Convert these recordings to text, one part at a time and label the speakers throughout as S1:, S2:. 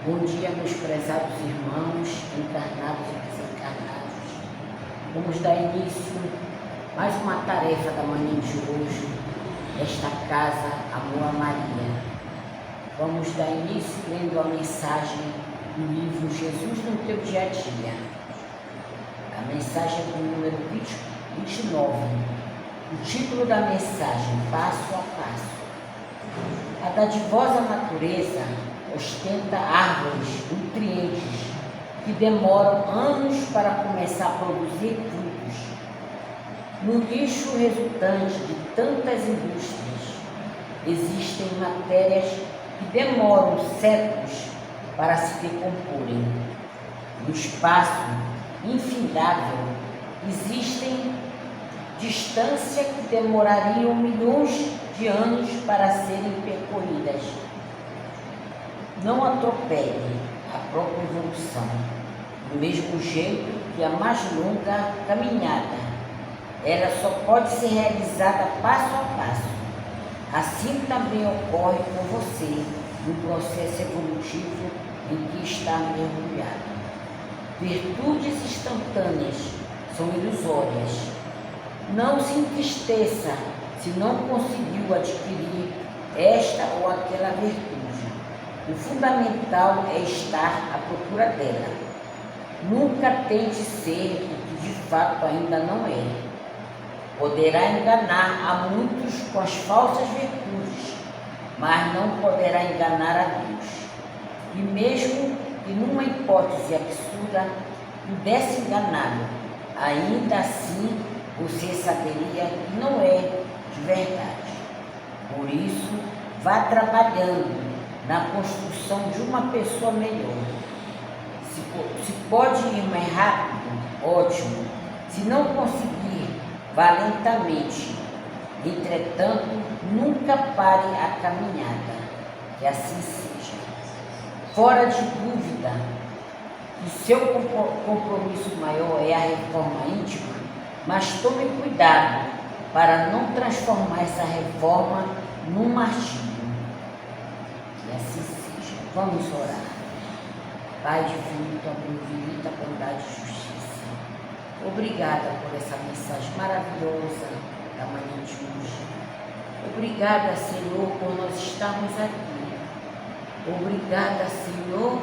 S1: Bom dia, meus prezados irmãos, encarnados e desencarnados. Vamos dar início a mais uma tarefa da manhã de hoje, esta casa, Amor a Maria. Vamos dar início lendo a mensagem do livro Jesus no Teu Dia a Dia. A mensagem é do número 29. O título da mensagem, Passo a Passo. A dadivosa natureza ostenta árvores nutrientes que demoram anos para começar a produzir frutos. No lixo resultante de tantas indústrias, existem matérias que demoram séculos para se decomporem. No espaço infindável, existem distâncias que demorariam milhões de anos para serem percorridas. Não atropele a própria evolução, do mesmo jeito que a mais longa caminhada, ela só pode ser realizada passo a passo. Assim também ocorre com você no processo evolutivo em que está mergulhado. Virtudes instantâneas são ilusórias. Não se entristeça se não conseguiu adquirir esta ou aquela virtude. O fundamental é estar à procura dela. Nunca tente ser o que de fato ainda não é. Poderá enganar a muitos com as falsas virtudes, mas não poderá enganar a Deus. E mesmo que numa hipótese absurda pudesse enganá-lo, ainda assim você saberia que não é de verdade. Por isso, vá trabalhando na construção de uma pessoa melhor. Se pode ir mais rápido, ótimo. Se não conseguir, vá lentamente. Entretanto, nunca pare a caminhada. Que assim seja. Fora de dúvida que seu compromisso maior é a reforma íntima, mas tome cuidado para não transformar essa reforma num martírio. Que assim seja. Vamos orar. Pai infinito, amor infinito, bondade e justiça. Obrigada por essa mensagem maravilhosa da manhã de hoje. Obrigada, Senhor, por nós estarmos aqui. Obrigada, Senhor,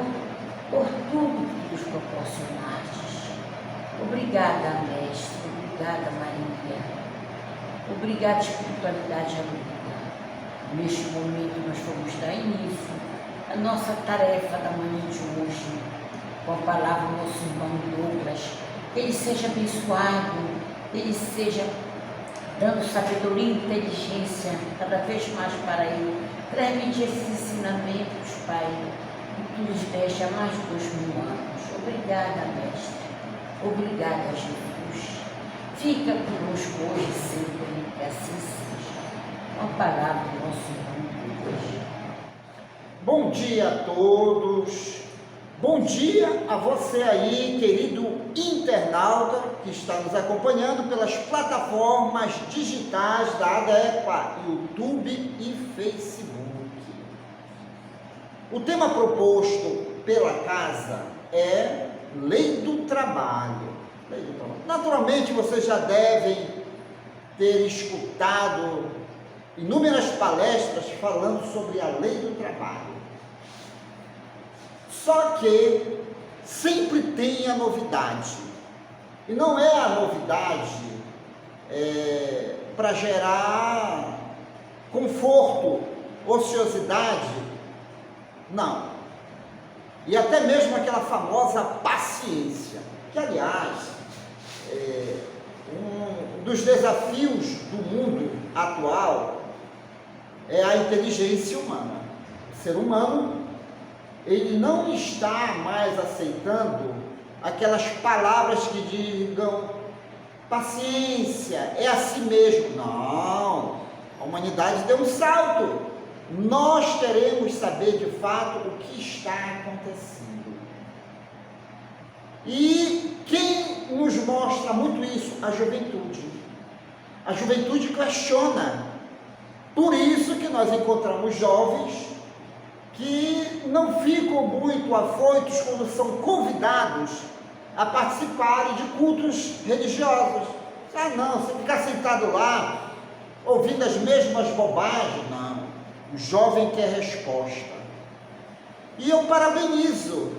S1: por tudo que nos proporcionaste. Obrigada, Mestre. Obrigada, Maria. Obrigada, espiritualidade amiga. Neste momento nós vamos dar início à nossa tarefa da manhã de hoje, com a palavra do nosso irmão Douglas. Ele seja abençoado, ele seja dando sabedoria e inteligência cada vez mais para ele. Transmite esses ensinamentos, Pai, e tu nos deixa mais de 2000 anos. Obrigada, Mestre. Obrigada, Jesus. Fica conosco hoje e sempre, que assim seja. Uma palavra do nosso irmão hoje.
S2: Bom dia a todos. Bom dia a você aí, querido internauta, que está nos acompanhando pelas plataformas digitais da ADEPA, YouTube e Facebook. O tema proposto pela casa é Lei do Trabalho. Naturalmente, vocês já devem ter escutado inúmeras palestras falando sobre a lei do trabalho. Só que sempre tem a novidade. E não é a novidade para gerar conforto, ociosidade, não. E até mesmo aquela famosa paciência, que aliás, um dos desafios do mundo atual é a inteligência humana. O ser humano, ele não está mais aceitando aquelas palavras que digam paciência, é assim mesmo. Não, a humanidade deu um salto. Nós queremos saber de fato o que está acontecendo. E quem nos mostra muito isso? A juventude. A juventude questiona. Por isso que nós encontramos jovens que não ficam muito afoitos quando são convidados a participarem de cultos religiosos. Ah, não, você ficar sentado lá, ouvindo as mesmas bobagens, não. O jovem quer resposta. E eu parabenizo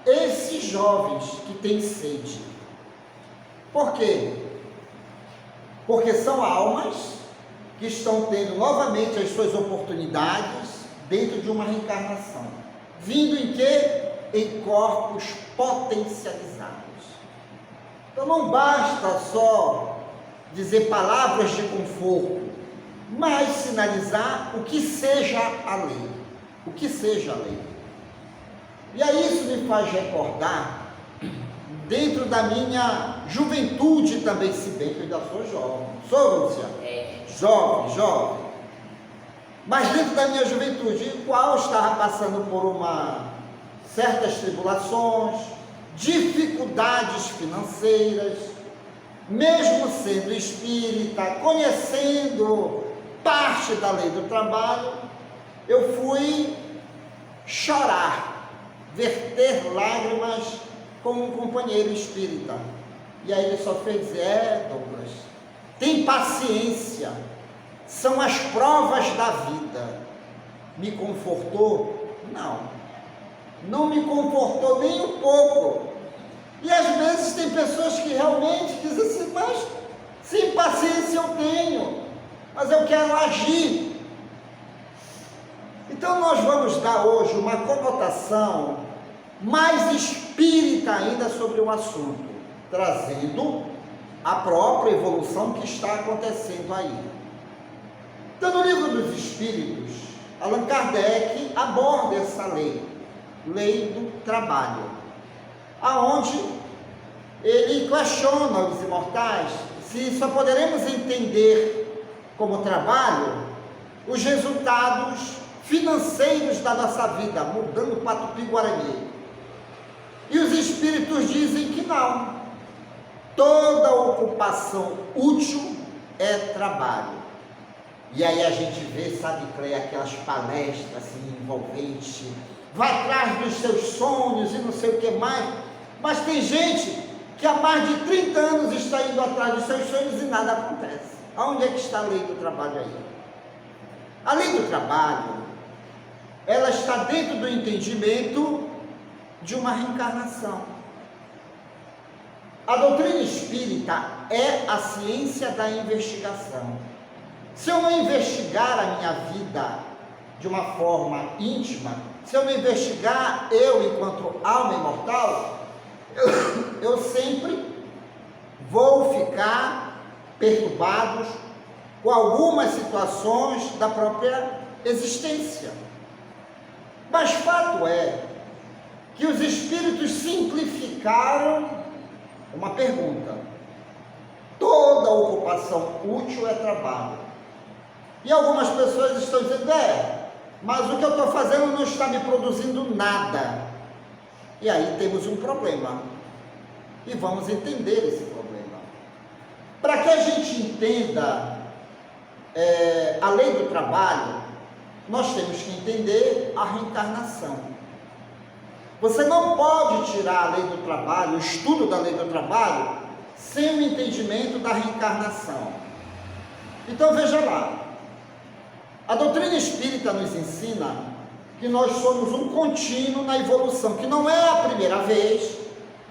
S2: esses jovens que têm sede. Por quê? Porque são almas que estão tendo novamente as suas oportunidades dentro de uma reencarnação. Vindo em quê? Em corpos potencializados. Então não basta só dizer palavras de conforto, mas sinalizar o que seja a lei. O que seja a lei. E aí isso me faz recordar, dentro da minha juventude também, se bem que eu ainda sou jovem. Sou, Luciano? Jovem. Mas dentro da minha juventude, em qual estava passando por certas tribulações, dificuldades financeiras, mesmo sendo espírita, conhecendo parte da lei do trabalho, eu fui chorar, verter lágrimas com um companheiro espírita. E aí ele só fez dizer: Douglas, tem paciência, são as provas da vida. Me confortou? Não me confortou nem um pouco. E às vezes tem pessoas que realmente dizem assim: mas sim, paciência eu tenho, mas eu quero agir. Então nós vamos dar hoje uma conotação mais espírita ainda sobre o assunto, trazendo a própria evolução que está acontecendo aí. Então, no livro dos Espíritos, Allan Kardec aborda essa lei do trabalho, aonde ele questiona os imortais se só poderemos entender como trabalho os resultados financeiros da nossa vida, mudando para Tupi-Guarani. E os espíritos dizem que não. Toda ocupação útil é trabalho. E aí a gente vê, sabe, Cleia, aquelas palestras assim, envolventes, vai atrás dos seus sonhos e não sei o que mais, mas tem gente que há mais de 30 anos está indo atrás dos seus sonhos e nada acontece. Aonde é que está a lei do trabalho aí? A lei do trabalho, ela está dentro do entendimento de uma reencarnação. A doutrina espírita é a ciência da investigação. Se eu não investigar a minha vida de uma forma íntima, se eu não investigar eu enquanto alma imortal, eu sempre vou ficar perturbado com algumas situações da própria existência. Mas fato é que os espíritos simplificaram uma pergunta. Toda ocupação útil é trabalho. E algumas pessoas estão dizendo: mas o que eu estou fazendo não está me produzindo nada. E aí temos um problema. E vamos entender esse problema. Para que a gente entenda a lei do trabalho, nós temos que entender a reencarnação. Você não pode tirar a lei do trabalho, o estudo da lei do trabalho, sem o entendimento da reencarnação. Então veja lá, a doutrina espírita nos ensina que nós somos um contínuo na evolução, que não é a primeira vez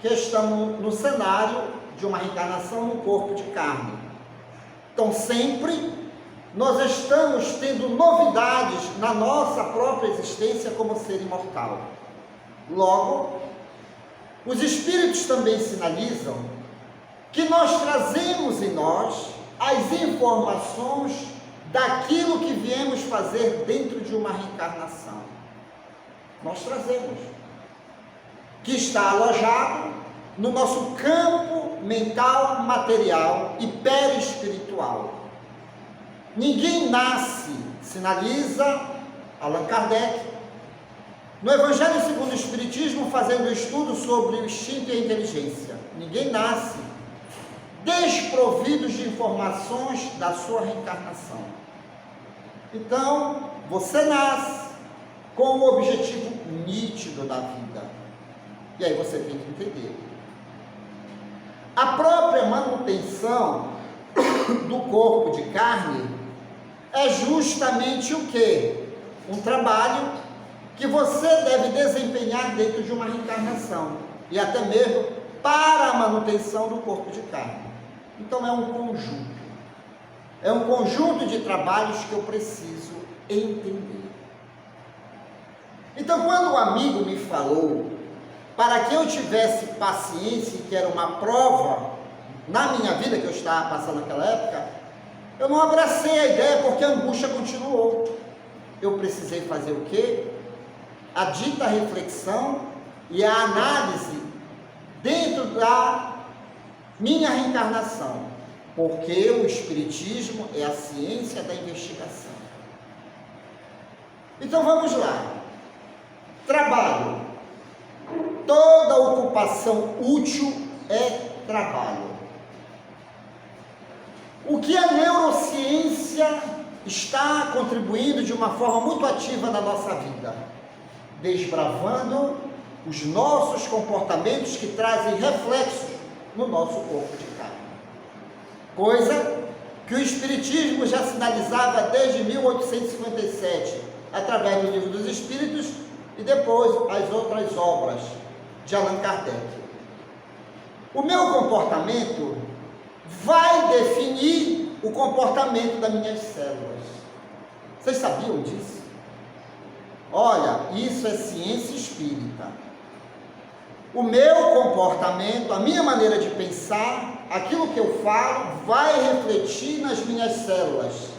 S2: que estamos no cenário de uma reencarnação no corpo de carne. Então sempre nós estamos tendo novidades na nossa própria existência como ser imortal. Logo, os espíritos também sinalizam que nós trazemos em nós as informações daquilo que viemos fazer dentro de uma reencarnação. Nós trazemos, que está alojado no nosso campo mental, material e perispiritual. Ninguém nasce, sinaliza Allan Kardec, no Evangelho segundo o Espiritismo, fazendo estudo sobre o instinto e a inteligência. Ninguém nasce desprovido de informações da sua reencarnação. Então, você nasce, com o objetivo nítido da vida. E aí você tem que entender. A própria manutenção do corpo de carne é justamente o quê? Um trabalho que você deve desempenhar dentro de uma reencarnação, e até mesmo para a manutenção do corpo de carne. Então é um conjunto. É um conjunto de trabalhos que eu preciso entender. Então, quando o amigo me falou para que eu tivesse paciência, que era uma prova na minha vida que eu estava passando naquela época, eu não abracei a ideia porque a angústia continuou. Eu precisei fazer o quê? A dita reflexão e a análise dentro da minha reencarnação, porque o Espiritismo é a ciência da investigação. Então vamos lá. Trabalho. Toda ocupação útil é trabalho. O que a neurociência está contribuindo de uma forma muito ativa na nossa vida? Desbravando os nossos comportamentos que trazem reflexos no nosso corpo de carne. Coisa que o Espiritismo já sinalizava desde 1857, através do Livro dos Espíritos e depois as outras obras de Allan Kardec. O meu comportamento vai definir o comportamento das minhas células. Vocês sabiam disso? Olha, isso é ciência espírita. O meu comportamento, a minha maneira de pensar, aquilo que eu falo, vai refletir nas minhas células.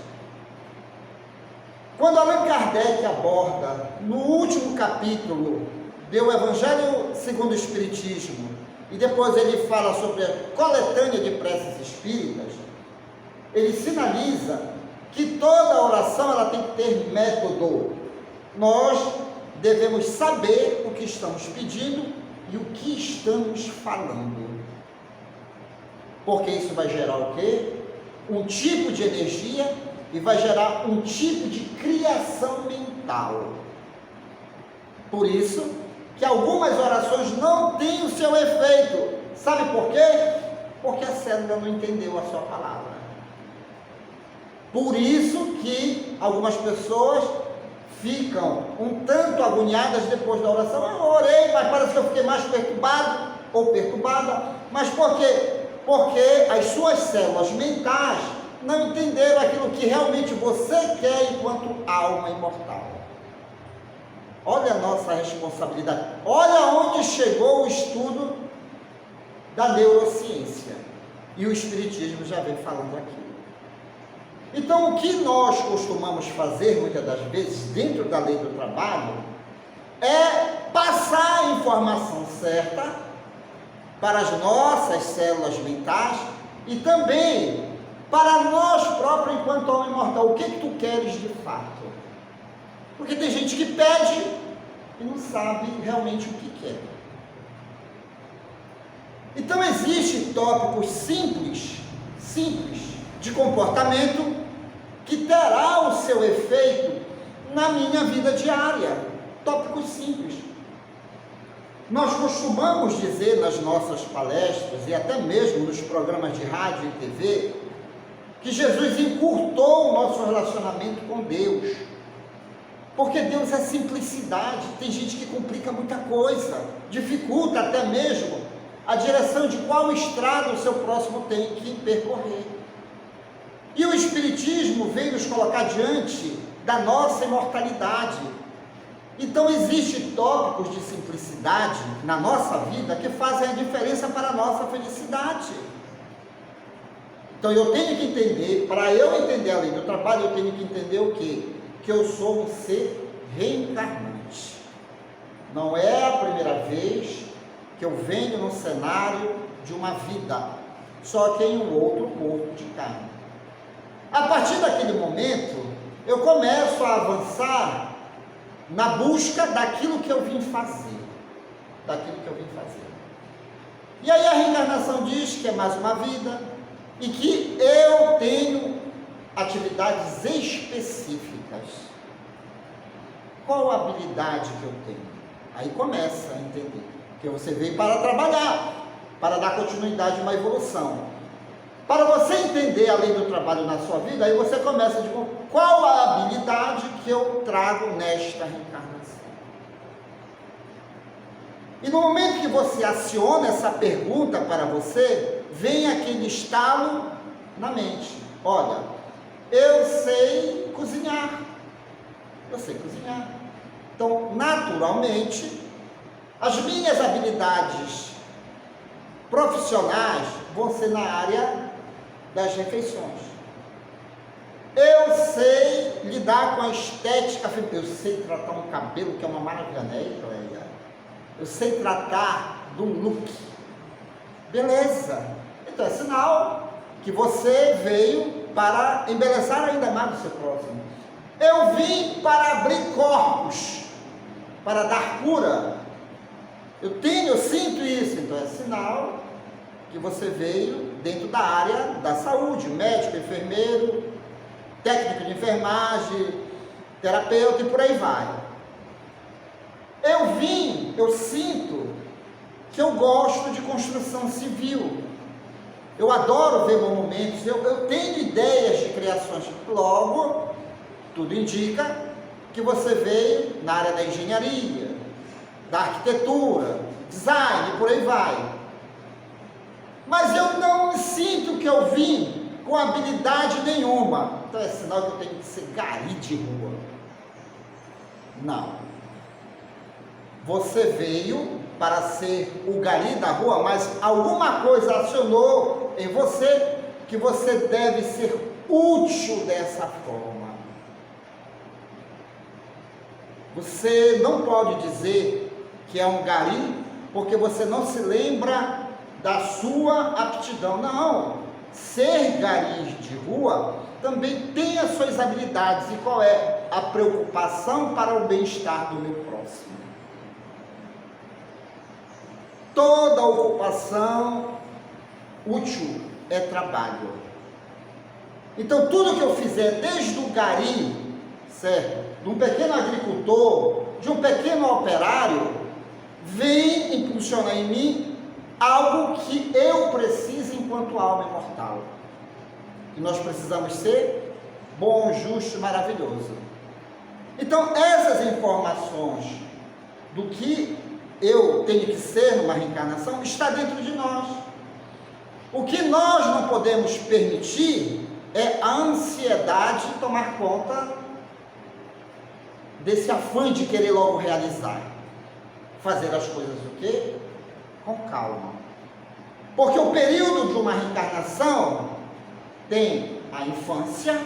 S2: Quando Allan Kardec aborda, no último capítulo do Evangelho segundo o Espiritismo, e depois ele fala sobre a coletânea de preces espíritas, ele sinaliza que toda oração ela tem que ter método. Nós devemos saber o que estamos pedindo e o que estamos falando. Porque isso vai gerar o quê? Um tipo de energia e vai gerar um tipo de criação mental. Por isso que algumas orações não têm o seu efeito. Sabe por quê? Porque a célula não entendeu a sua palavra. Por isso que algumas pessoas ficam um tanto agoniadas depois da oração. Eu orei, mas parece que eu fiquei mais perturbado ou perturbada. Mas por quê? Porque as suas células mentais não entenderam aquilo que realmente você quer enquanto alma imortal. Olha a nossa responsabilidade. Olha onde chegou o estudo da neurociência. E o Espiritismo já vem falando aqui. Então, o que nós costumamos fazer, muitas das vezes, dentro da lei do trabalho, é passar a informação certa para as nossas células mentais e também para nós próprios, enquanto alma imortal. O que tu queres de fato? Porque tem gente que pede e não sabe realmente o que quer. Então, existem tópicos simples de comportamento que terá o seu efeito na minha vida diária. Tópicos simples. Nós costumamos dizer nas nossas palestras e até mesmo nos programas de rádio e TV que Jesus encurtou o nosso relacionamento com Deus. Porque Deus é simplicidade. Tem gente que complica muita coisa, dificulta até mesmo a direção de qual estrada o seu próximo tem que percorrer. E o Espiritismo veio nos colocar diante da nossa imortalidade. Então existem tópicos de simplicidade na nossa vida que fazem a diferença para a nossa felicidade. Então eu tenho que entender, para eu entender a lei do trabalho, eu tenho que entender o quê? Que eu sou um ser reencarnante. Não é a primeira vez que eu venho no cenário de uma vida, só que em um outro corpo de carne. A partir daquele momento, eu começo a avançar na busca daquilo que eu vim fazer. E aí a reencarnação diz que é mais uma vida e que eu tenho atividades específicas. qual a habilidade que eu tenho? Aí começa a entender, porque você veio para trabalhar, para dar continuidade a uma evolução. Para você entender a lei do trabalho na sua vida, aí você começa a dizer, qual a habilidade que eu trago nesta reencarnação? E no momento que você aciona essa pergunta para você, vem aquele estalo na mente. Olha, eu sei cozinhar. Eu sei cozinhar. Então, naturalmente, as minhas habilidades profissionais vão ser na área das refeições. Eu sei lidar com a estética feminina. Eu sei tratar um cabelo, que é uma maravilha, né, Cléia? Eu sei tratar do look. Beleza. Então é sinal que você veio para embelezar ainda mais o seu próximo. Eu vim para abrir corpos, para dar cura. Eu sinto isso. Então é sinal que você veio dentro da área da saúde, médico, enfermeiro, técnico de enfermagem, terapeuta e por aí vai. Eu sinto que eu gosto de construção civil. Eu adoro ver monumentos, eu tenho ideias de criações. Logo, tudo indica que você veio na área da engenharia, da arquitetura, design, por aí vai. Mas eu não sinto que eu vim com habilidade nenhuma. Então é sinal que eu tenho que ser gari de rua. Não. Você veio para ser o gari da rua, mas alguma coisa acionou em você que você deve ser útil dessa forma. Você não pode dizer que é um gari porque você não se lembra da sua aptidão. Não. Ser gari de rua também tem as suas habilidades. E qual é? A preocupação para o bem-estar do meu próximo. Toda ocupação útil é trabalho. Então, tudo que eu fizer, desde o gari, certo? De um pequeno agricultor, de um pequeno operário, vem impulsionar em mim algo que eu preciso enquanto alma imortal. E nós precisamos ser bom, justo e maravilhoso. Então, essas informações do que eu tenho que ser numa reencarnação, está dentro de nós. O que nós não podemos permitir é a ansiedade tomar conta desse afã de querer logo realizar. Fazer as coisas o quê? Com calma. Porque o período de uma reencarnação tem a infância,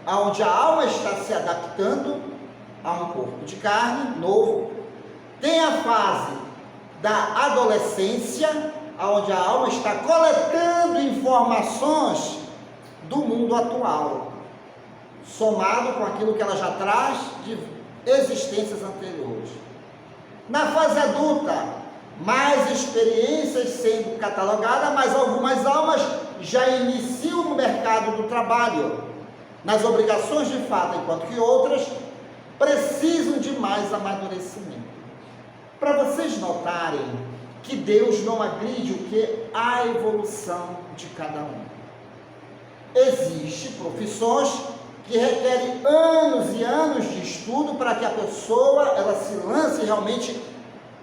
S2: onde a alma está se adaptando a um corpo de carne novo. Tem a fase da adolescência, onde a alma está coletando informações do mundo atual, somado com aquilo que ela já traz de existências anteriores. Na fase adulta, mais experiências sendo catalogadas, mas algumas almas já iniciam no mercado do trabalho, nas obrigações de fato, enquanto que outras precisam de mais amadurecimento. Para vocês notarem que Deus não agride o que? A evolução de cada um. Existem profissões que requerem anos e anos de estudo para que a pessoa ela se lance realmente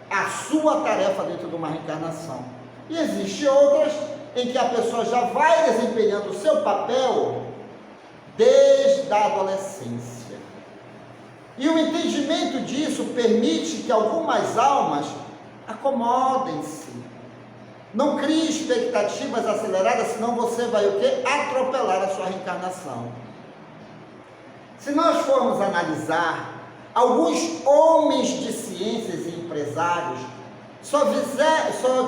S2: a sua tarefa dentro de uma reencarnação. E existem outras em que a pessoa já vai desempenhando o seu papel desde a adolescência. E o entendimento disso permite que algumas almas acomodem-se. Não crie expectativas aceleradas, senão você vai o quê? Atropelar a sua reencarnação. Se nós formos analisar, alguns homens de ciências e empresários só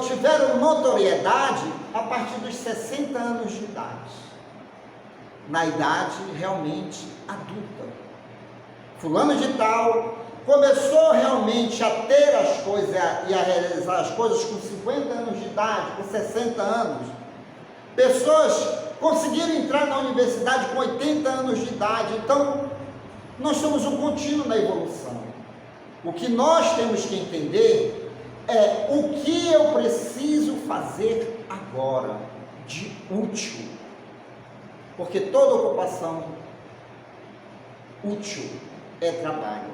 S2: tiveram notoriedade a partir dos 60 anos de idade. Na idade realmente adulta. Fulano de tal começou realmente a ter as coisas e a realizar as coisas com 50 anos de idade, com 60 anos. Pessoas conseguiram entrar na universidade com 80 anos de idade. Então, nós somos um contínuo na evolução. O que nós temos que entender é o que eu preciso fazer agora, de útil. Porque toda ocupação útil é trabalho.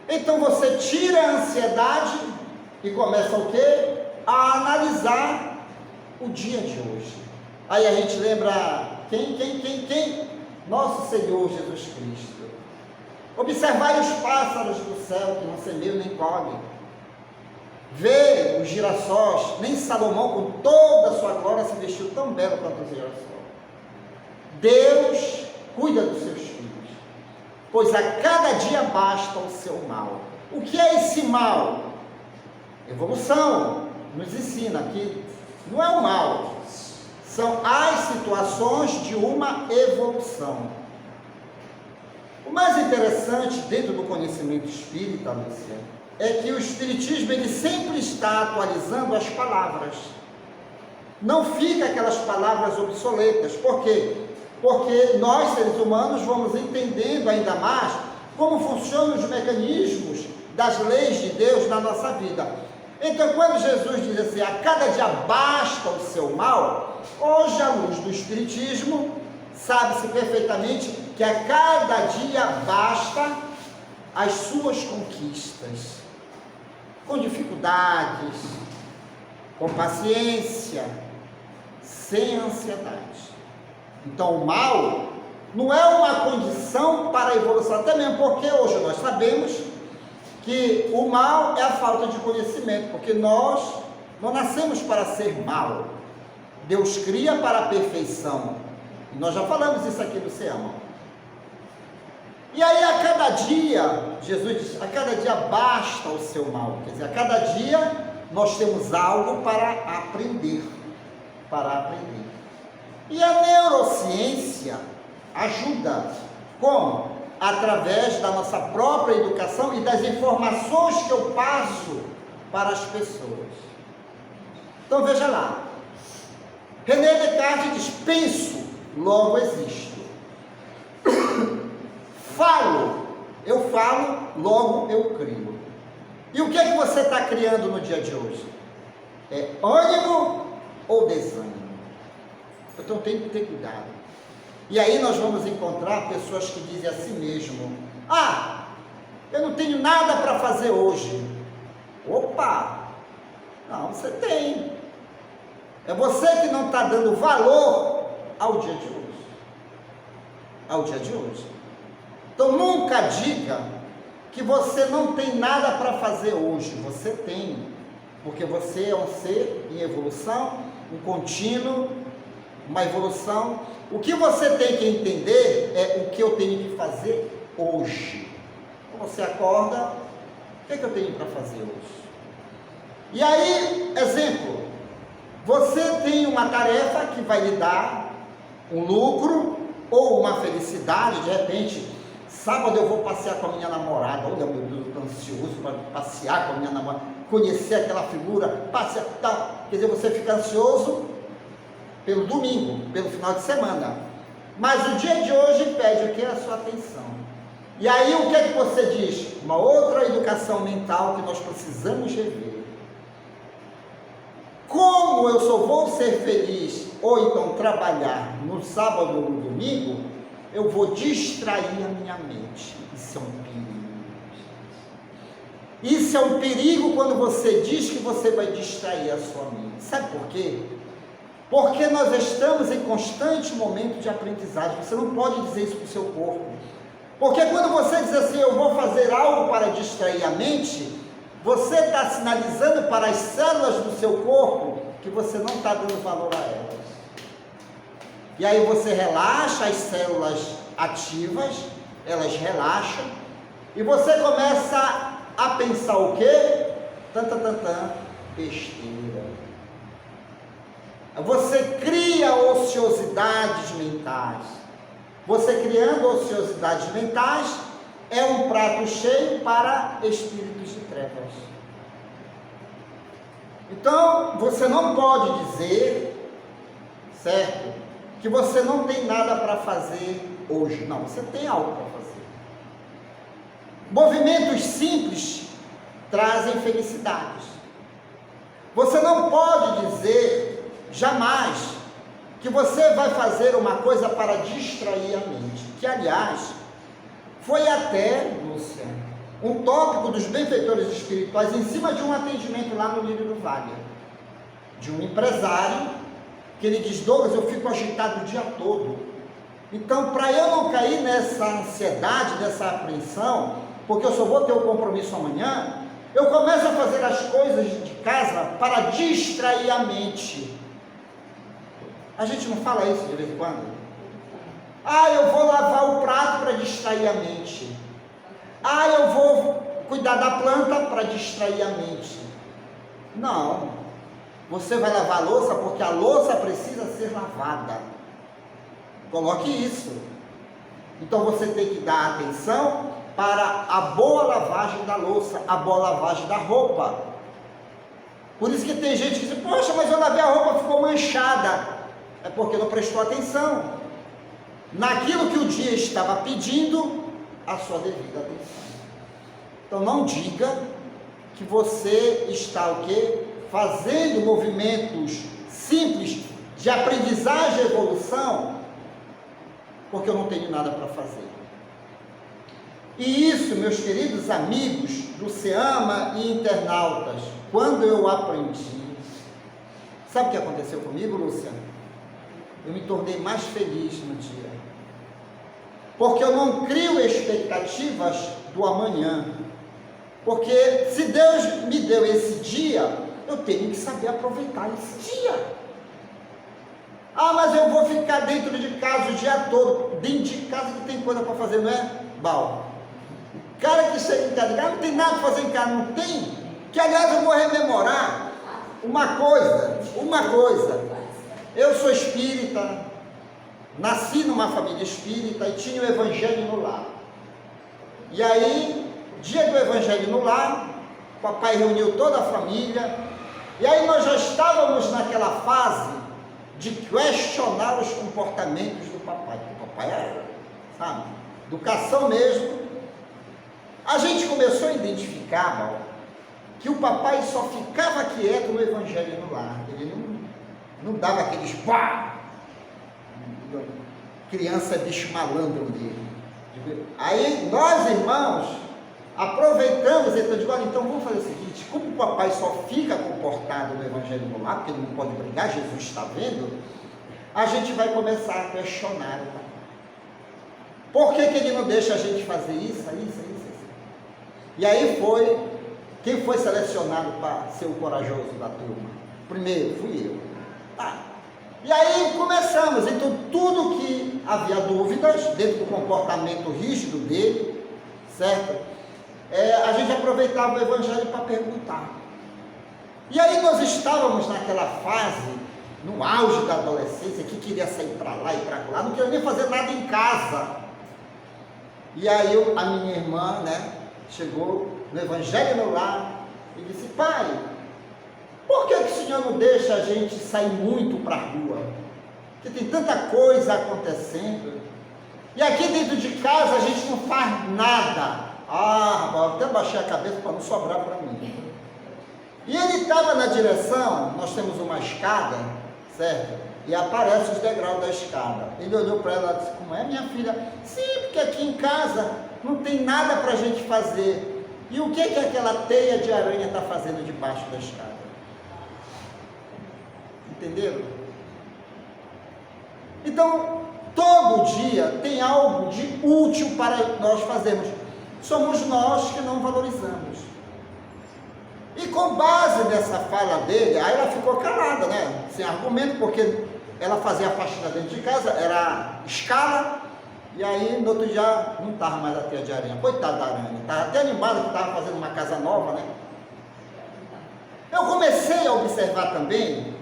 S2: Então você tira a ansiedade e começa o quê? A analisar o dia de hoje. Aí a gente lembra quem? Nosso Senhor Jesus Cristo. Observai os pássaros do céu, que não semeiam nem colhem. Vê os girassóis, nem Salomão com toda a sua glória se vestiu tão belo quanto os girassóis. Deus cuida dos seus filhos, pois a cada dia basta o seu mal. O que é esse mal? Evolução nos ensina que não é o mal, são as situações de uma evolução. O mais interessante dentro do conhecimento espírita, Lúcia, é que o espiritismo ele sempre está atualizando as palavras. Não fica aquelas palavras obsoletas. Por quê? Porque nós, seres humanos, vamos entendendo ainda mais como funcionam os mecanismos das leis de Deus na nossa vida. Então, quando Jesus diz assim, a cada dia basta o seu mal, hoje, à luz do espiritismo, sabe-se perfeitamente que a cada dia basta as suas conquistas, com dificuldades, com paciência, sem ansiedade. Então o mal não é uma condição para a evolução, até mesmo porque hoje nós sabemos que o mal é a falta de conhecimento, porque nós não nascemos para ser mal. Deus cria para a perfeição. E nós já falamos isso aqui no Seama. E aí a cada dia, Jesus diz, a cada dia basta o seu mal. Quer dizer, a cada dia nós temos algo para aprender. E a neurociência ajuda. Como? Através da nossa própria educação e das informações que eu passo para as pessoas. Então veja lá. René Descartes diz, penso, logo existo. Eu falo, logo eu crio. E o que é que você está criando no dia de hoje? É ânimo ou desânimo? Então tem que ter cuidado. E aí nós vamos encontrar pessoas que dizem a si mesmo, eu não tenho nada para fazer hoje. Opa! Não, você tem. É você que não está dando valor ao dia de hoje. Então nunca diga que você não tem nada para fazer hoje. Você tem, porque você é um ser em evolução, um contínuo, uma evolução. O que você tem que entender é o que eu tenho que fazer hoje. Então você acorda, o que é que eu tenho para fazer hoje? E aí, exemplo, você tem uma tarefa que vai lhe dar um lucro ou uma felicidade. De repente, sábado eu vou passear com a minha namorada. Olha, meu Deus, eu estou ansioso para passear com a minha namorada, conhecer aquela figura, passear, tal. Quer dizer, você fica ansioso pelo domingo, pelo final de semana. Mas o dia de hoje pede o que? A sua atenção. E aí o que é que você diz? Uma outra educação mental que nós precisamos rever. Como eu só vou ser feliz ou então trabalhar no sábado ou no domingo, eu vou distrair a minha mente. Isso é um perigo. Isso é um perigo quando você diz que você vai distrair a sua mente. Sabe por quê? Porque nós estamos em constante momento de aprendizagem. Você não pode dizer isso para o seu corpo. Porque quando você diz assim, eu vou fazer algo para distrair a mente, você está sinalizando para as células do seu corpo que você não está dando valor a elas. E aí você relaxa as células ativas, elas relaxam, e você começa a pensar o quê? Besteira. Você cria ociosidades mentais. Você criando ociosidades mentais é um prato cheio para espíritos de trevas. Então, você não pode dizer, certo, que você não tem nada para fazer hoje. Não, você tem algo para fazer. Movimentos simples trazem felicidades. Você não pode dizer jamais que você vai fazer uma coisa para distrair a mente, que aliás foi até, Lúcia, um tópico dos benfeitores espirituais em cima de um atendimento lá no Lírio do Vale, de um empresário, que ele diz: Douglas, eu fico agitado o dia todo, então para eu não cair nessa ansiedade, nessa apreensão, porque eu só vou ter o compromisso amanhã, eu começo a fazer as coisas de casa para distrair a mente. A gente não fala isso de vez em quando? Ah, eu vou lavar o prato para distrair a mente. Ah, eu vou cuidar da planta para distrair a mente. Não. Você vai lavar a louça porque a louça precisa ser lavada. Coloque isso. Então você tem que dar atenção para a boa lavagem da louça, a boa lavagem da roupa. Por isso que tem gente que diz: poxa, mas eu lavei a roupa, ficou manchada. É porque não prestou atenção naquilo que o dia estava pedindo a sua devida atenção. Então não diga que você está o quê? Fazendo movimentos simples de aprendizagem e evolução, porque eu não tenho nada para fazer. E isso, meus queridos amigos do SEAMA e internautas, quando eu aprendi, sabe o que aconteceu comigo, Lúcia? Eu me tornei mais feliz no dia, porque eu não crio expectativas do amanhã, porque se Deus me deu esse dia, eu tenho que saber aproveitar esse dia. Ah, mas eu vou ficar dentro de casa o dia todo. Dentro de casa que tem coisa para fazer, não é, Bal? O cara que chega em casa, não tem nada para fazer em casa, não tem? Que aliás eu vou rememorar uma coisa. Eu sou espírita, nasci numa família espírita e tinha o evangelho no lar. E aí, dia do evangelho no lar, o papai reuniu toda a família, e aí nós já estávamos naquela fase de questionar os comportamentos do papai, porque o papai era, sabe, educação mesmo. A gente começou a identificar, Mal, que o papai só ficava quieto no evangelho no lar, ele não dava aqueles pá, criança é bicho malandro dele. Aí nós, irmãos, aproveitamos, então vamos fazer o seguinte: como o papai só fica comportado no evangelho no lar, porque ele não pode brigar, Jesus está vendo, a gente vai começar a questionar o papai. Por que ele não deixa a gente fazer isso? E aí quem foi selecionado para ser o corajoso da turma? Primeiro fui eu. E aí começamos, então tudo que havia dúvidas dentro do comportamento rígido dele, certo? A gente aproveitava o evangelho para perguntar. E aí nós estávamos naquela fase, no auge da adolescência, que queria sair para lá e para lá, não queria nem fazer nada em casa. E aí a minha irmã, chegou no evangelho no lar e disse: pai, por que o senhor não deixa a gente sair muito para a rua? Porque tem tanta coisa acontecendo. E aqui dentro de casa a gente não faz nada. Eu até baixei a cabeça para não sobrar para mim. E ele estava na direção, nós temos uma escada, certo? E aparece os degraus da escada. Ele olhou para ela e disse: como é, minha filha? Sim, porque aqui em casa não tem nada para a gente fazer. E o que aquela teia de aranha está fazendo debaixo da escada? Entenderam? Então, todo dia tem algo de útil para nós fazermos. Somos nós que não valorizamos. E com base nessa fala dele, aí ela ficou calada, sem argumento, porque ela fazia a faxina dentro de casa, era escala, e aí no outro dia não estava mais a teia de aranha. Coitada da aranha, estava até animada que estava fazendo uma casa nova, Eu comecei a observar também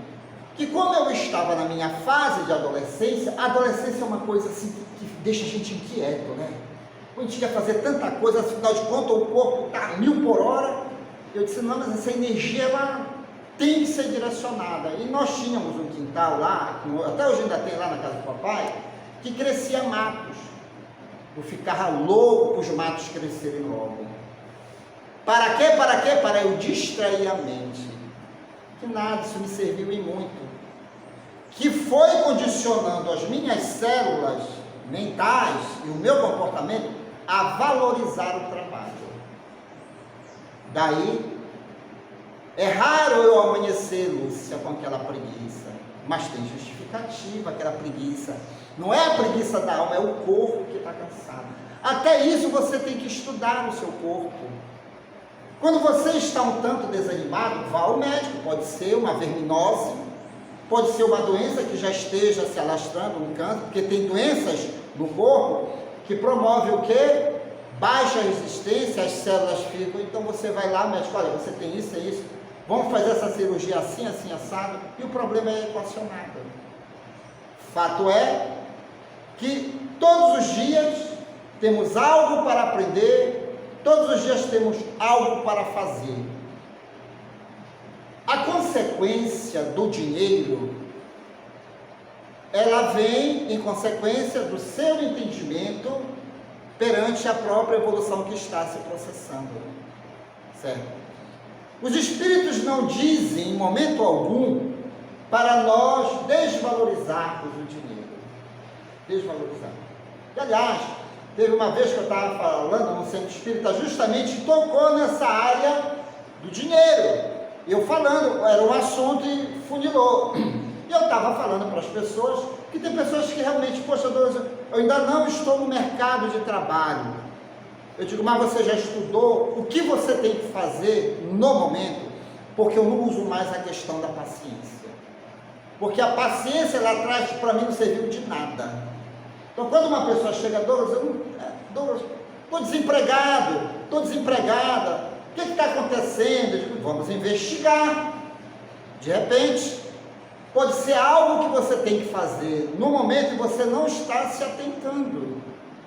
S2: que, como eu estava na minha fase de adolescência, a adolescência é uma coisa assim que deixa a gente inquieto, A gente quer fazer tanta coisa, afinal de contas o corpo está a 1000 por hora. Eu disse: não, mas essa energia ela tem que ser direcionada. E nós tínhamos um quintal lá, até hoje ainda tem lá na casa do papai, que crescia matos. Eu ficava louco para os matos crescerem logo. Para quê? Para quê? Para eu distrair a mente. Que nada, isso me serviu em muito. Que foi condicionando as minhas células mentais e o meu comportamento a valorizar o trabalho. Daí, é raro eu amanhecer, Lúcia, com aquela preguiça, mas tem justificativa aquela preguiça. Não é a preguiça da alma, é o corpo que está cansado. Até isso você tem que estudar no seu corpo. Quando você está um tanto desanimado, vá ao médico. Pode ser uma verminose, pode ser uma doença que já esteja se alastrando, um câncer, porque tem doenças no corpo que promovem o quê? Baixa resistência, as células ficam, então você vai lá, médico, olha, você tem isso, é isso, vamos fazer essa cirurgia assim, assim, assado, e o problema é equacionado. Fato é que todos os dias temos algo para aprender, todos os dias temos algo para fazer. A consequência do dinheiro, ela vem em consequência do seu entendimento perante a própria evolução que está se processando, certo? Os espíritos não dizem em momento algum para nós desvalorizarmos o dinheiro, desvalorizar. E, aliás, teve uma vez que eu estava falando no centro espírita, justamente tocou nessa área do dinheiro, eu falando, era um assunto e funilou. E eu estava falando para as pessoas, que tem pessoas que realmente, poxa, eu ainda não estou no mercado de trabalho. Eu digo, mas você já estudou o que você tem que fazer no momento? Porque eu não uso mais a questão da paciência. Porque a paciência lá atrás, para mim, não serviu de nada. Então, quando uma pessoa chega, Douglas, estou desempregada, o que está acontecendo? Eu digo, vamos investigar. De repente, pode ser algo que você tem que fazer no momento e você não está se atentando.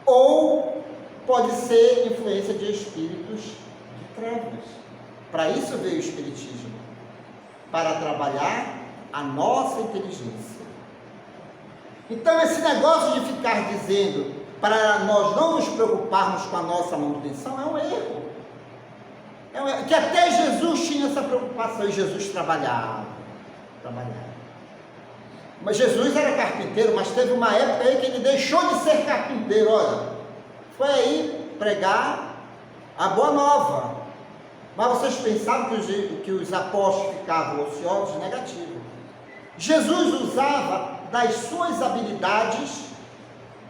S2: Ou pode ser influência de espíritos de trevas. Para isso veio o Espiritismo. Para trabalhar a nossa inteligência. Então esse negócio de ficar dizendo para nós não nos preocuparmos com a nossa manutenção é um erro. Que até Jesus tinha essa preocupação e Jesus trabalhava. Mas Jesus era carpinteiro, mas teve uma época aí que ele deixou de ser carpinteiro, olha, foi aí pregar a boa nova. Mas vocês pensavam que os apóstolos ficavam ociosos? Negativo. Jesus usava das suas habilidades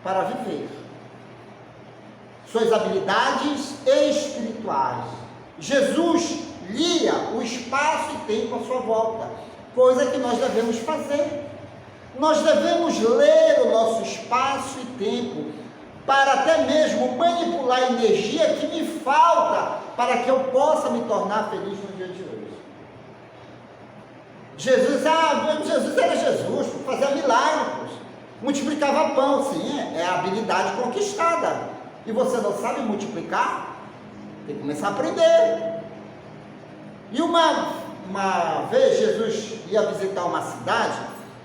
S2: para viver, suas habilidades espirituais. Jesus lia o espaço e tempo à sua volta, coisa que nós devemos fazer. Nós devemos ler o nosso espaço e tempo, para até mesmo manipular a energia que me falta, para que eu possa me tornar feliz no dia de hoje. Jesus era Jesus, fazia milagres, multiplicava pão, sim, é a habilidade conquistada. E você não sabe multiplicar? Tem que começar a aprender. E uma vez Jesus ia visitar uma cidade,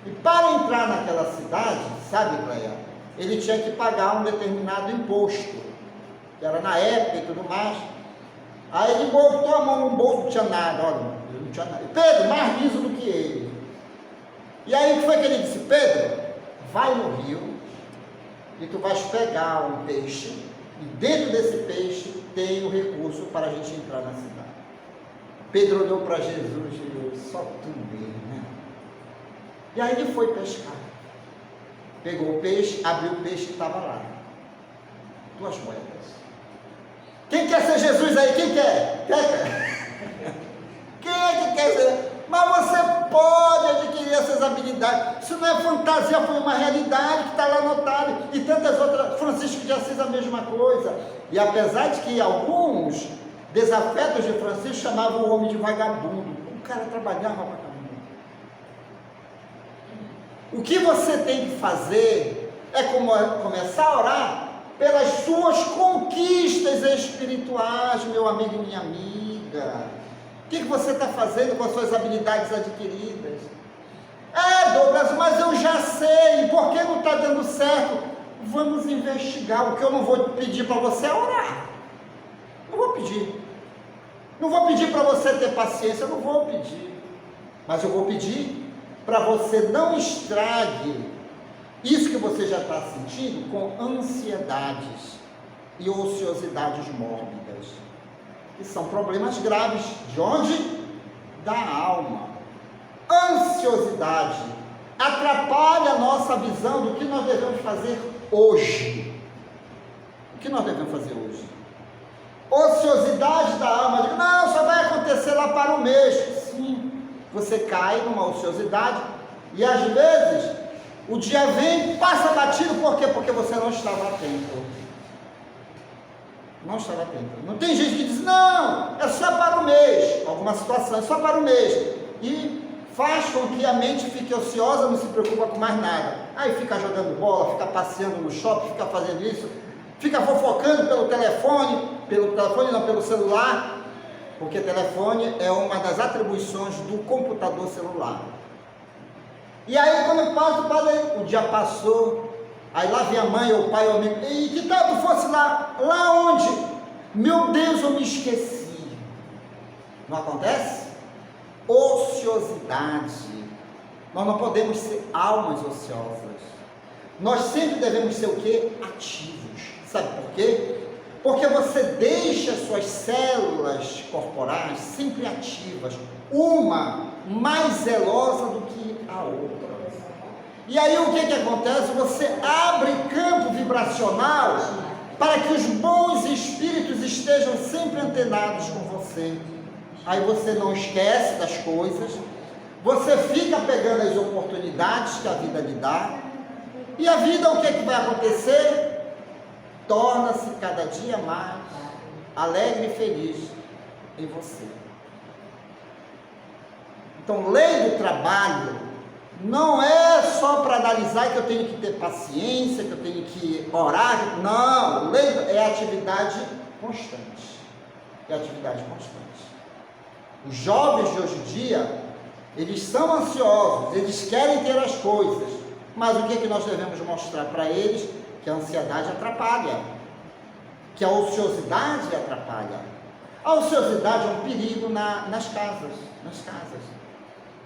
S2: e para entrar naquela cidade, sabe, Cleia, ele tinha que pagar um determinado imposto, que era na época e tudo mais. Aí ele botou a mão no bolso, não tinha nada, olha, não tinha nada. Pedro, mais liso do que ele. E aí o que foi que ele disse? Pedro, vai no rio e tu vais pegar um peixe, e dentro desse peixe tem o recurso para a gente entrar na cidade. Pedro olhou para Jesus e disse, só tu mesmo, né? E aí ele foi pescar. Pegou o peixe, abriu o peixe e estava lá. 2 moedas. Quem quer ser Jesus aí? Quem quer? Quem é que quer ser? Mas você pode adquirir essas habilidades. Isso não é fantasia, foi uma realidade que está lá anotado. E tantas outras. Francisco de Assis a mesma coisa. E apesar de que alguns desafetos de Francisco chamavam o homem de vagabundo. O cara trabalhava pra caramba. O que você tem que fazer é começar a orar pelas suas conquistas espirituais, meu amigo e minha amiga. O que você está fazendo com as suas habilidades adquiridas? Douglas, mas eu já sei, por que não está dando certo? vamos investigar. O que eu não vou pedir para você é orar. Não vou pedir. Não vou pedir para você ter paciência, eu não vou pedir. Mas eu vou pedir para você não estrague isso que você já está sentindo com ansiedades e ociosidades mórbidas, que são problemas graves. De onde? Da alma. Ansiosidade atrapalha a nossa visão do que nós devemos fazer hoje. O que nós devemos fazer hoje? Ociosidade da alma. Não, só vai acontecer lá para o mês. Sim, você cai numa ociosidade e às vezes o dia vem, passa batido. Por quê? Porque você não estava atento. Não estava atento. Não tem gente que diz, não, é só para o mês. Alguma situação é só para o mês. E faz com que a mente fique ociosa, não se preocupa com mais nada. Aí fica jogando bola, fica passeando no shopping, fica fazendo isso, fica fofocando pelo celular, porque telefone é uma das atribuições do computador celular. E aí quando passa, o dia passou, aí lá vem a mãe ou o pai ou o amigo, e que tal tu fosse lá? Lá onde? Meu Deus, eu me esqueci. Não acontece? Ociosidade. Nós não podemos ser almas ociosas. Nós sempre devemos ser o quê? Ativos. Sabe por quê? Porque você deixa suas células corporais sempre ativas, uma mais zelosa do que a outra. E aí o que acontece? Você abre campo vibracional para que os bons espíritos estejam sempre antenados com você. Aí você não esquece das coisas, você fica pegando as oportunidades que a vida lhe dá, e a vida, o que vai acontecer? Torna-se cada dia mais alegre e feliz em você. Então, lei do trabalho não é só para analisar que eu tenho que ter paciência, que eu tenho que orar. Não, lei é atividade constante. É atividade constante. Os jovens de hoje em dia, eles são ansiosos, eles querem ter as coisas, mas o que é que nós devemos mostrar para eles? Que a ansiedade atrapalha, que a ociosidade atrapalha. A ociosidade é um perigo nas casas.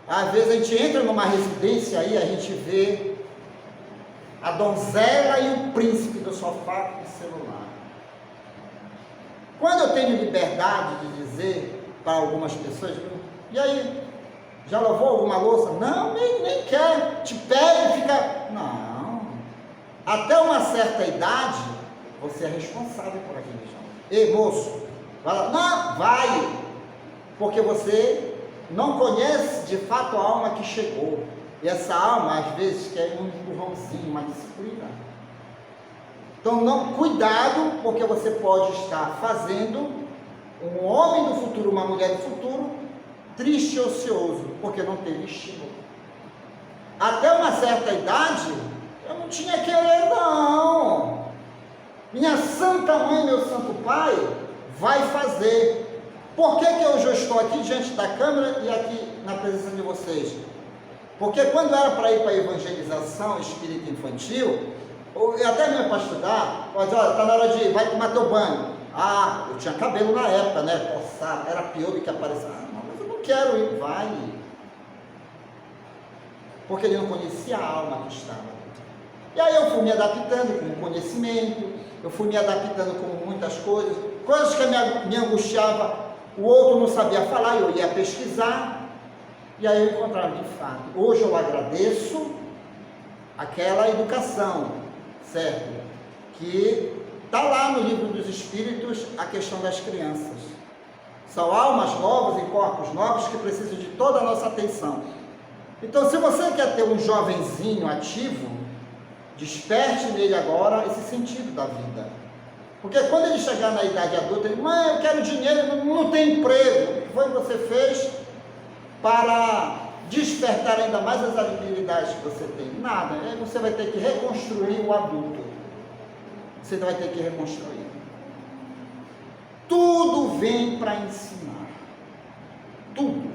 S2: Às vezes a gente entra numa residência aí, a gente vê a donzela e o príncipe do sofá com o celular. Quando eu tenho liberdade de dizer para algumas pessoas, e aí, já lavou alguma louça? Não, nem quer, te pega e fica, não, até uma certa idade, você é responsável por aquele jovem. Ei, moço, vai lá. Não, vai, porque você não conhece de fato a alma que chegou, e essa alma às vezes quer um empurrãozinho, uma disciplina. Então, não, cuidado, porque você pode estar fazendo um homem do futuro, uma mulher do futuro, triste e ocioso, porque não teve estímulo. Até uma certa idade, eu não tinha que ler, não. Minha santa mãe, meu santo pai, vai fazer. Por que que hoje eu estou aqui diante da câmera e aqui na presença de vocês? Porque quando era para ir para a evangelização espírita infantil, ou até mesmo para estudar, mas olha, está na hora de ir, vai tomar teu banho. Ah, eu tinha cabelo na época, né? Coçado, era pior do que aparecer. Ah, não, mas eu não quero ir, vai. Porque ele não conhecia a alma que estava. E aí eu fui me adaptando com o conhecimento, eu fui me adaptando com muitas coisas que me angustiava, o outro não sabia falar, eu ia pesquisar, e aí eu encontrava de fato. Hoje eu agradeço aquela educação, certo? Que está lá no livro dos Espíritos a questão das crianças. São almas novas em corpos novos que precisam de toda a nossa atenção. Então, se você quer ter um jovenzinho ativo, desperte nele agora esse sentido da vida. Porque quando ele chegar na idade adulta, ele, mãe, eu quero dinheiro, não tem emprego. O que foi que você fez para despertar ainda mais as habilidades que você tem? Nada. Aí você vai ter que reconstruir o adulto. Você vai ter que reconstruir. Tudo vem para ensinar. Tudo.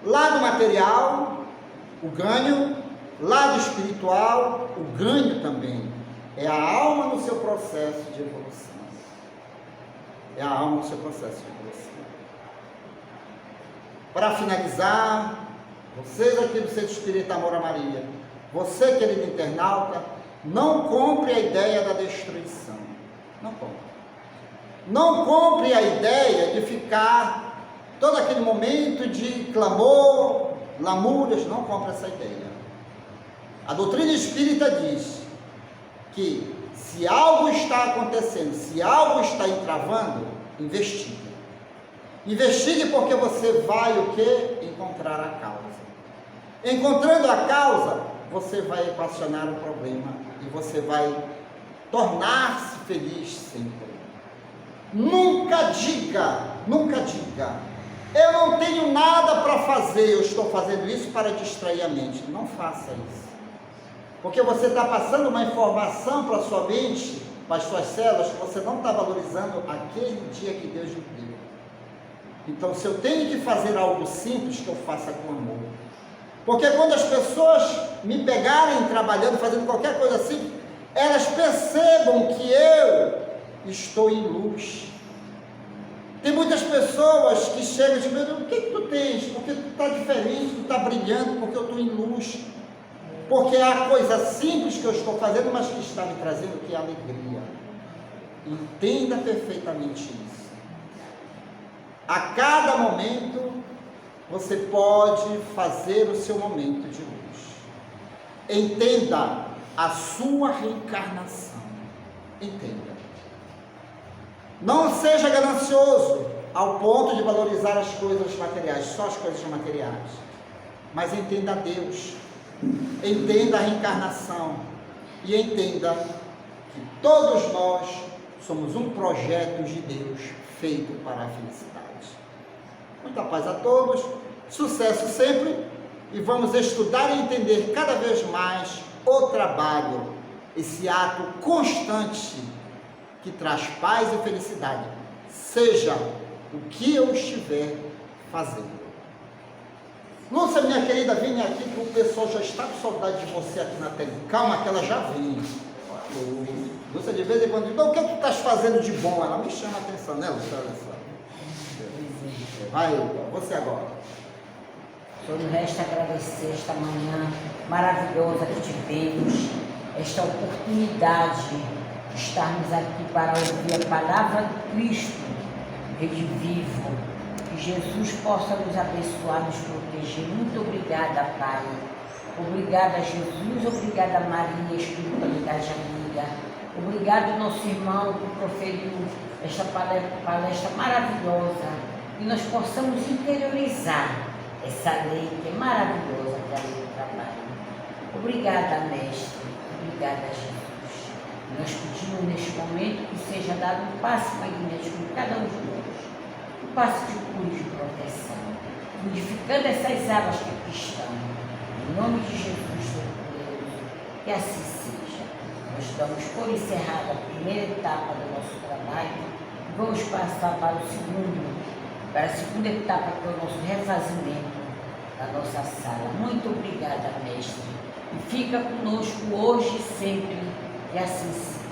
S2: Lado material, o ganho. Lado espiritual, o ganho também. É a alma no seu processo de evolução. É a alma no seu processo de evolução. Para finalizar, vocês aqui do Centro Espírita Amor a Maria, você, querido internauta, não compre a ideia da destruição. Não compre. Não compre a ideia de ficar todo aquele momento de clamor, lamúrias. Não compre essa ideia. A doutrina espírita diz que se algo está acontecendo, se algo está entravando, investigue. Investigue, porque você vai o quê? Encontrar a causa. Encontrando a causa, você vai equacionar o problema e você vai tornar-se feliz sempre. Nunca diga, eu não tenho nada para fazer, eu estou fazendo isso para distrair a mente. Não faça isso. Porque você está passando uma informação para a sua mente, para as suas células, que você não está valorizando aquele dia que Deus lhe deu. Então, se eu tenho que fazer algo simples, que eu faça com amor. Porque quando as pessoas me pegarem trabalhando, fazendo qualquer coisa assim, elas percebam que eu estou em luz. Tem muitas pessoas que chegam e dizem: meu Deus, o que tu tens? Porque tu está diferente, tu está brilhando, porque eu estou em luz. Porque é a coisa simples que eu estou fazendo, mas que está me trazendo que é alegria. Entenda perfeitamente isso. A cada momento, você pode fazer o seu momento de luz. Entenda a sua reencarnação. Entenda. Não seja ganancioso ao ponto de valorizar as coisas materiais, só as coisas materiais. Mas entenda Deus. Entenda a reencarnação. E entenda que todos nós somos um projeto de Deus feito para a felicidade. Muita paz a todos, sucesso sempre, e vamos estudar e entender cada vez mais o trabalho, esse ato constante que traz paz e felicidade, seja o que eu estiver fazendo. Lúcia, minha querida, vem aqui que o pessoal já está com saudade de você aqui na tela. Calma que ela já vem. Lúcia, de vez em quando, diz: o que tu estás fazendo de bom? Ela me chama a atenção, né, Lúcia? Olha só. Vai, você agora.
S1: Só nos resta agradecer esta manhã maravilhosa que tivemos, esta oportunidade de estarmos aqui para ouvir a palavra de Cristo, Rede Vivo. Que Jesus possa nos abençoar, nos proteger. Muito obrigada, Pai. Obrigada, Jesus. Obrigada, Maria, espiritualidade amiga. Obrigado, nosso irmão, que proferiu esta palestra maravilhosa. E nós possamos interiorizar essa lei que é maravilhosa, que é a lei do trabalho. Obrigada, Mestre. Obrigada, Jesus. Nós pedimos neste momento que seja dado um passe magnético em cada um de nós. Um passe de cura e de proteção, modificando essas águas que aqui estão. Em nome de Jesus, Todo-Poderoso, que assim seja. Nós damos por encerrada a primeira etapa do nosso trabalho e vamos passar para a segunda etapa, que é o nosso refazimento da nossa sala. Muito obrigada, Mestre. E fica conosco hoje e sempre, que assim seja.